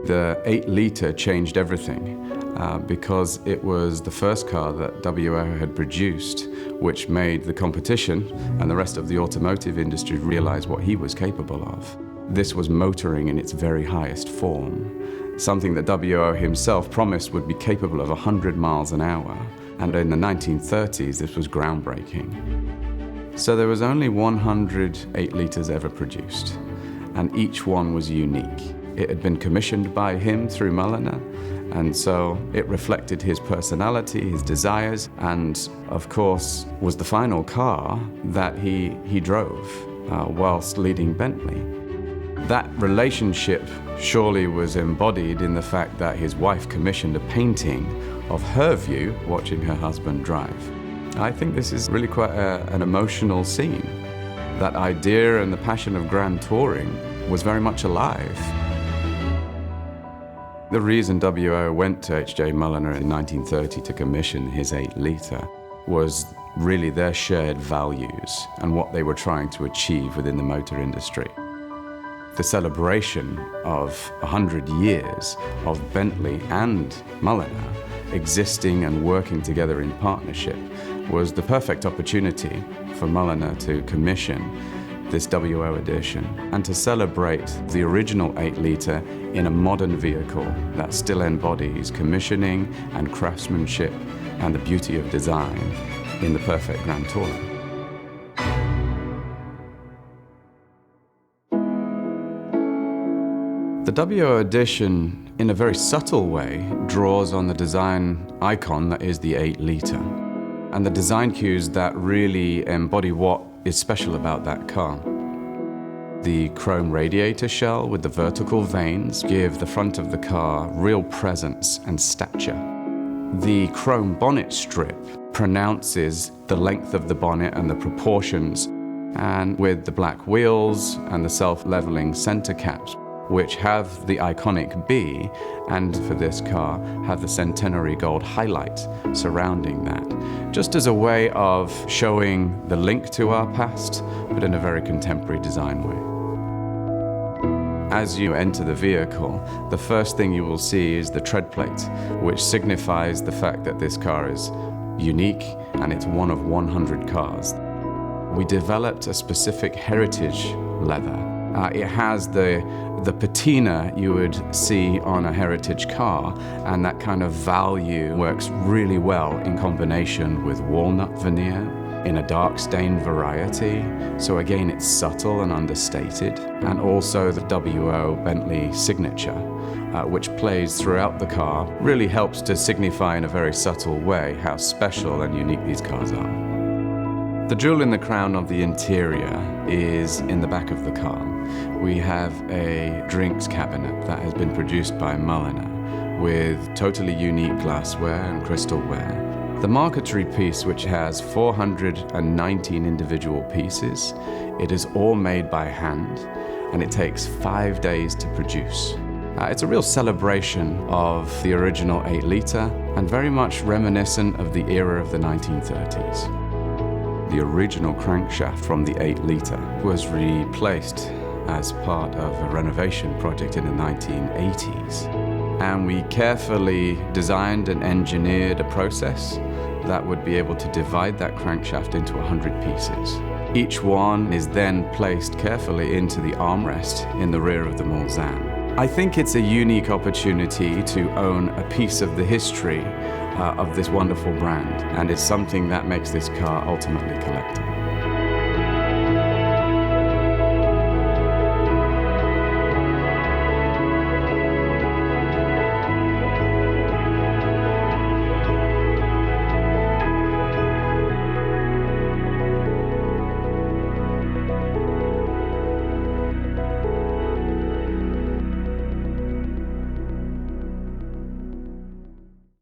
The 8-litre changed everything because it was the first car that WO had produced, which made the competition and the rest of the automotive industry realize what he was capable of. This was motoring in its very highest form, something that WO himself promised would be capable of 100 miles an hour. And in the 1930s, this was groundbreaking. So there was only 100 8-litres ever produced, and each one was unique. It had been commissioned by him through Mulsanne, and so it reflected his personality, his desires, and of course was the final car that he drove whilst leading Bentley. That relationship surely was embodied in the fact that his wife commissioned a painting of her view watching her husband drive. I think this is really quite an emotional scene. That idea and the passion of grand touring was very much alive. The reason WO went to H.J. Mulsanne in 1930 to commission his 8-litre was really their shared values and what they were trying to achieve within the motor industry. The celebration of 100 years of Bentley and Mulsanne existing and working together in partnership was the perfect opportunity for Mulsanne to commission this WO edition and to celebrate the original 8-litre in a modern vehicle that still embodies commissioning and craftsmanship and the beauty of design in the perfect Grand Touring. The WO edition, in a very subtle way, draws on the design icon that is the 8-litre, and the design cues that really embody what is special about that car. The chrome radiator shell with the vertical vanes give the front of the car real presence and stature. The chrome bonnet strip pronounces the length of the bonnet and the proportions, and with the black wheels and the self-leveling center caps, which have the iconic B, and for this car have the centenary gold highlight surrounding that, just as a way of showing the link to our past, but in a very contemporary design way. As you enter the vehicle, the first thing you will see is the tread plate, which signifies the fact that this car is unique and it's one of 100 cars. We developed a specific heritage leather. It has the patina you would see on a heritage car, and that kind of value works really well in combination with walnut veneer in a dark stained variety. So again, it's subtle and understated. And also the WO Bentley signature, which plays throughout the car, really helps to signify in a very subtle way how special and unique these cars are. The jewel in the crown of the interior is in the back of the car. We have a drinks cabinet that has been produced by Mulsanne with totally unique glassware and crystalware. The marquetry piece, which has 419 individual pieces, it is all made by hand, and it takes 5 days to produce. It's a real celebration of the original 8-litre and very much reminiscent of the era of the 1930s. The original crankshaft from the 8-litre was replaced as part of a renovation project in the 1980s. And we carefully designed and engineered a process that would be able to divide that crankshaft into 100 pieces. Each one is then placed carefully into the armrest in the rear of the Mulsanne. I think it's a unique opportunity to own a piece of the history of this wonderful brand, and it's something that makes this car ultimately collectible.